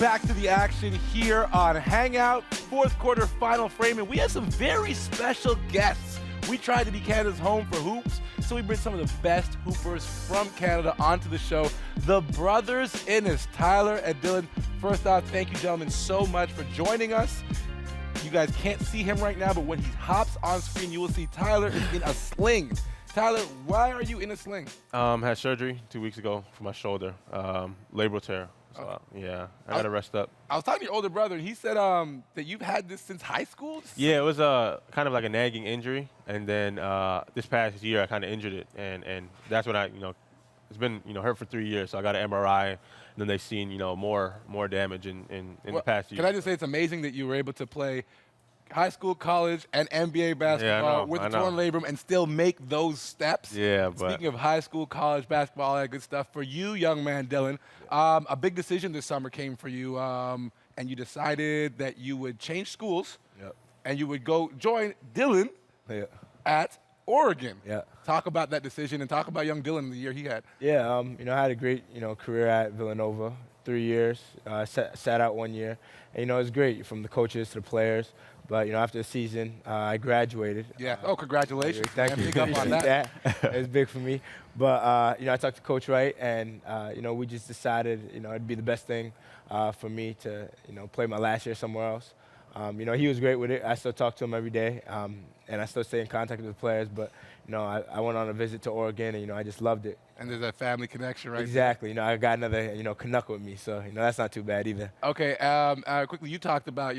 Back to the action here on Hangout, fourth quarter final frame, and we have some very special guests. We tried to be Canada's home for hoops, so we bring some of the best hoopers from Canada onto the show. The brothers Ennis, Tyler and Dylan. First off, thank you, gentlemen, so much for joining us. You guys can't see him right now, but when he hops on screen, you will see Tyler is in a sling. Tyler, why are you in a sling? Had surgery 2 weeks ago for my shoulder, labral tear. So, yeah, I got to rest up. I was talking to your older brother, and he said that you've had this since high school? Yeah, it was kind of like a nagging injury, and then this past year I kind of injured it, and that's when it's been hurt for 3 years. So I got an MRI, and then they've seen more damage in the past year. Can I just say it's amazing that you were able to play high school, college, and NBA basketball with the torn labrum and still make those steps. Yeah, but speaking of high school, college basketball, all that good stuff, for you, young man Dylan, a big decision this summer came for you, and you decided that you would change schools, and you would go join Dylan at Oregon. Talk about that decision and talk about young Dylan and the year he had. Yeah, I had a great, career at Villanova. 3 years, sat out 1 year. And, it was great from the coaches to the players. But, after the season, I graduated. Yeah. Oh, congratulations. Thank you. Big up on that. It was big for me. But, I talked to Coach Wright, and, we just decided, it'd be the best thing for me to, play my last year somewhere else. He was great with it. I still talk to him every day, and I still stay in contact with the players. But, I went on a visit to Oregon, and, I just loved it. And there's that family connection, right? Exactly. I got another, Canuck with me, so, that's not too bad either. Okay. Quickly, you talked about,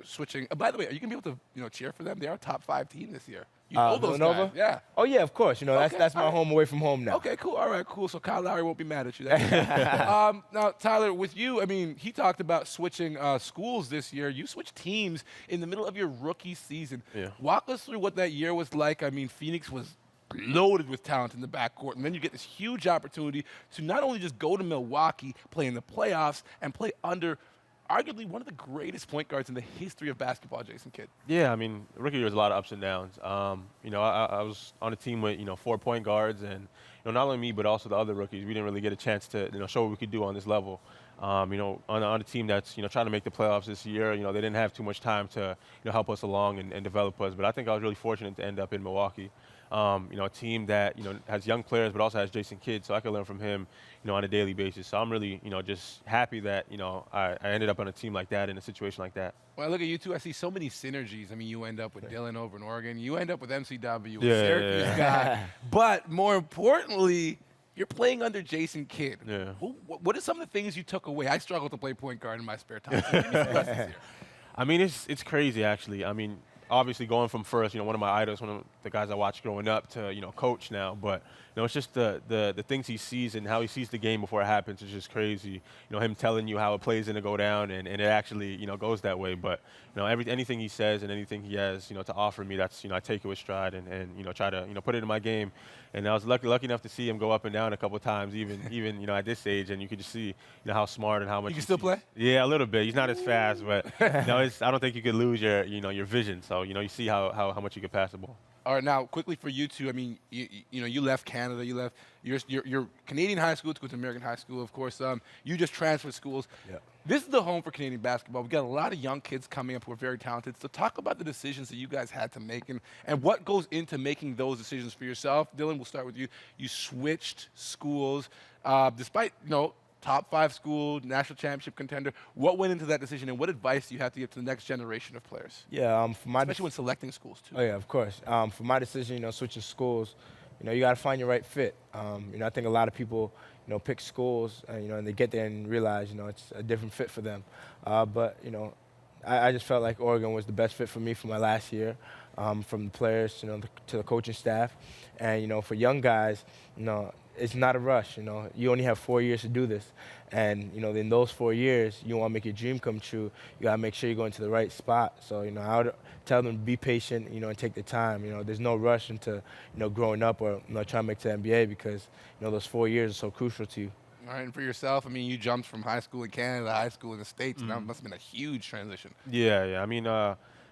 switching. By the way, are you going to be able to, cheer for them? They are a top 5 team this year. You know those Villanova? guys. Yeah. Oh, yeah, of course. That's my home away from home now. Okay, cool. All right, cool. So Kyle Lowry won't be mad at you. Now, Tyler, with you, he talked about switching schools this year. You switched teams in the middle of your rookie season. Yeah. Walk us through what that year was like. Phoenix was loaded with talent in the backcourt, and then you get this huge opportunity to not only just go to Milwaukee, play in the playoffs, and play under arguably one of the greatest point guards in the history of basketball, Jason Kidd. Yeah, rookie year was a lot of ups and downs. I was on a team with 4 point guards, and not only me but also the other rookies. We didn't really get a chance to show what we could do on this level. On a team that's trying to make the playoffs this year, they didn't have too much time to help us along and develop us. But I think I was really fortunate to end up in Milwaukee. A team that has young players but also has Jason Kidd, so I can learn from him on a daily basis. So I'm really just happy that I ended up on a team like that in a situation like that. Well, I look at you two. I see so many synergies. You end up with Dylan over in Oregon. You end up with MCW, Syracuse guy. But more importantly, you're playing under Jason Kidd. Yeah. What are some of the things you took away? I struggle to play point guard in my spare time. So give me some lessons here. It's crazy actually. Obviously going from first, one of my idols, one of the guys I watched growing up, to coach now. But it's just the things he sees and how he sees the game before it happens is just crazy. Him telling you how it plays in to go down, and it actually goes that way. But anything he says and anything he has to offer me, that's I take it with stride and try to put it in my game. And I was lucky enough to see him go up and down a couple of times, even at this age, and you could just see how smart and how much. You can still play? Yeah, a little bit. He's not as fast, but I don't think you could lose your vision. So you see how much you can pass the ball. All right, now quickly for you two. You left Canada. You left your Canadian high school to go to American high school. Of course, you just transferred schools. Yeah. This is the home for Canadian basketball. We've got a lot of young kids coming up who are very talented. So talk about the decisions that you guys had to make and what goes into making those decisions for yourself. Dylan, we'll start with you. You switched schools despite top 5 school, national championship contender. What went into that decision, and what advice do you have to give to the next generation of players? Yeah, especially when selecting schools too. Oh yeah, of course. For my decision, switching schools, you got to find your right fit. I think a lot of people, pick schools, and they get there and realize, it's a different fit for them. But I just felt like Oregon was the best fit for me for my last year, from the players, to the coaching staff, and for young guys, it's not a rush. You only have 4 years to do this, and in those 4 years, you want to make your dream come true. You got to make sure you're going to the right spot. So I would tell them to be patient, and take the time. There's no rush into growing up or trying to make the NBA, because those 4 years are so crucial to you. All right, and for yourself, you jumped from high school in Canada to high school in the States, and that must have been a huge transition. Yeah.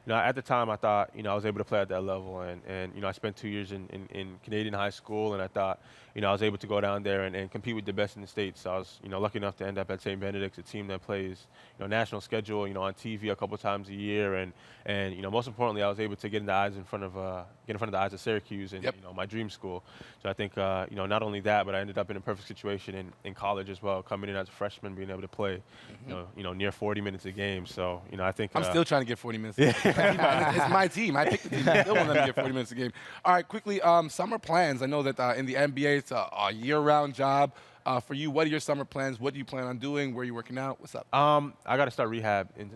at the time I thought, I was able to play at that level, and I spent 2 years in Canadian high school, and I thought, I was able to go down there and compete with the best in the States. So I was, lucky enough to end up at St. Benedict's, a team that plays, national schedule, on TV a couple times a year, and most importantly, I was able to get in front of the eyes of Syracuse and my dream school. So I think, not only that, but I ended up in a perfect situation in college as well, coming in as a freshman, being able to play, near 40 minutes a game. So I think I'm still trying to get 40 minutes. It's my team. I picked the team. I still want them to get 40 minutes a game. All right, quickly, summer plans. I know that in the NBA, it's a year-round job. For you, what are your summer plans? What do you plan on doing? Where are you working out? What's up? I got to start rehab in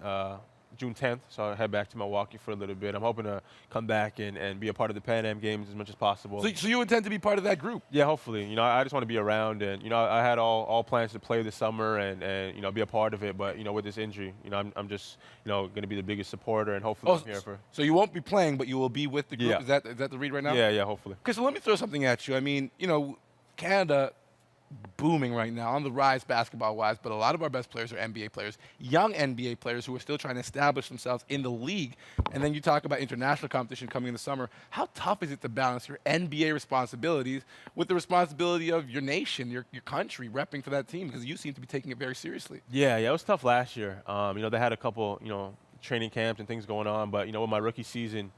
June 10th, so I'll head back to Milwaukee for a little bit. I'm hoping to come back and be a part of the Pan Am Games as much as possible. So you intend to be part of that group? Yeah, hopefully. I just want to be around, and I had all plans to play this summer and be a part of it. But with this injury, I'm just going to be the biggest supporter, and hopefully I'm here for. So you won't be playing, but you will be with the group. Yeah. Is that the read right now? Yeah, hopefully. Okay, so let me throw something at you. I mean, Canada. Booming right now, on the rise basketball-wise, but a lot of our best players are NBA players, young NBA players who are still trying to establish themselves in the league. And then you talk about international competition coming in the summer. How tough is it to balance your NBA responsibilities with the responsibility of your nation, your country, repping for that team? Because you seem to be taking it very seriously. Yeah, it was tough last year. They had a couple, training camps and things going on, but with my rookie season,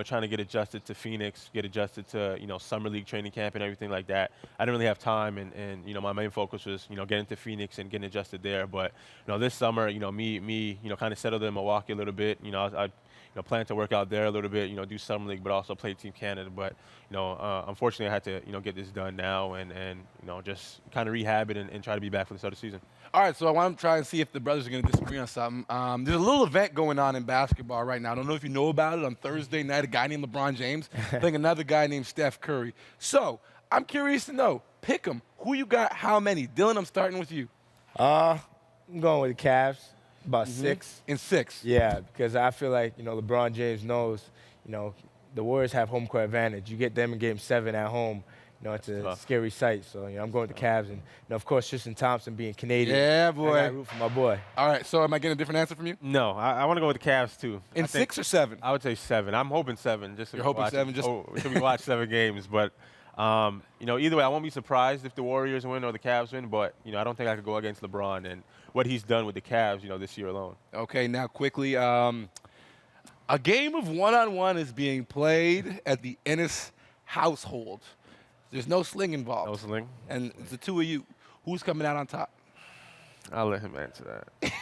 trying to get adjusted to Phoenix, get adjusted to summer league training camp and everything like that. I didn't really have time, and my main focus was getting to Phoenix and getting adjusted there. But this summer, me kind of settled in Milwaukee a little bit. I plan to work out there a little bit, do summer league, but also play Team Canada. But unfortunately, I had to get this done now and just kind of rehab it and try to be back for the start of the season. All right, so I want to try and see if the brothers are going to disagree on something. There's a little event going on in basketball right now. I don't know if you know about it. On Thursday night, a guy named LeBron James playing another guy named Steph Curry. So I'm curious to know, pick 'em. Who you got, how many? Dylan, I'm starting with you. I'm going with the Cavs, about 6. In 6? Yeah, because I feel like, LeBron James knows, the Warriors have home court advantage. You get them in Game 7 at home, it's a scary sight. So, I'm going with the Cavs. And, of course, Tristan Thompson being Canadian. Yeah, boy. I got to root for my boy. All right, so am I getting a different answer from you? No, I want to go with the Cavs, too. In 6 or 7? I would say 7. I'm hoping 7. You're hoping 7? So we watch 7 games. But, either way, I won't be surprised if the Warriors win or the Cavs win. But, I don't think I could go against LeBron and what he's done with the Cavs, this year alone. Okay, now quickly, a game of one-on-one is being played at the Ennis household. There's no sling involved. No sling. And it's the two of you. Who's coming out on top? I'll let him answer that.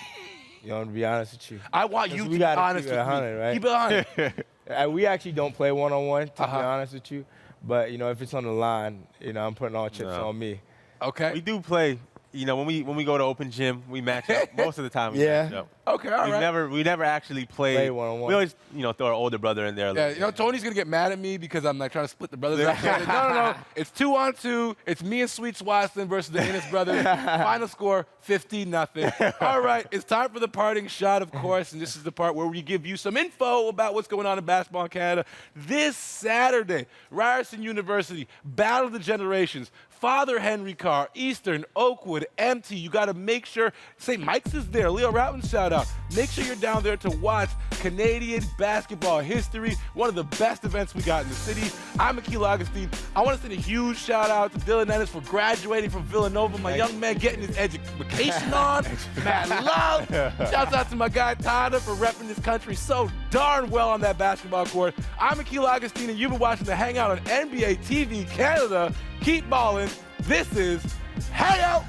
To be honest with you. I want you to be gotta honest keep it with 100, me. right? Keep it 100. We actually don't play one-on-one, to be honest with you. But, if it's on the line, I'm putting all chips on me. Okay. We do play. When we go to open gym, we match up. Most of the time, we match up. Okay, all right. We never actually play one-on-one. We always, throw our older brother in there. Yeah, Tony's going to get mad at me because I'm like trying to split the brothers up. No. It's 2-on-2. It's me and Sweet Swanson versus the Ennis brothers. Final score, 15-0. All right, it's time for the parting shot, of course, and this is the part where we give you some info about what's going on in basketball in Canada. This Saturday, Ryerson University, Battle of the Generations, Father Henry Carr, Eastern, Oakwood, MT. You got to make sure, St. Mike's is there. Leo Routen, shout out. Make sure you're down there to watch Canadian basketball history, one of the best events we got in the city. I'm Akil Augustine. I want to send a huge shout out to Dylan Ennis for graduating from Villanova. My young man getting his education on. Mad love. Shouts out to my guy Tyler for repping this country so darn well on that basketball court. I'm Akil Augustine, and you've been watching the Hangout on NBATV Canada. Keep balling. This is Hangout.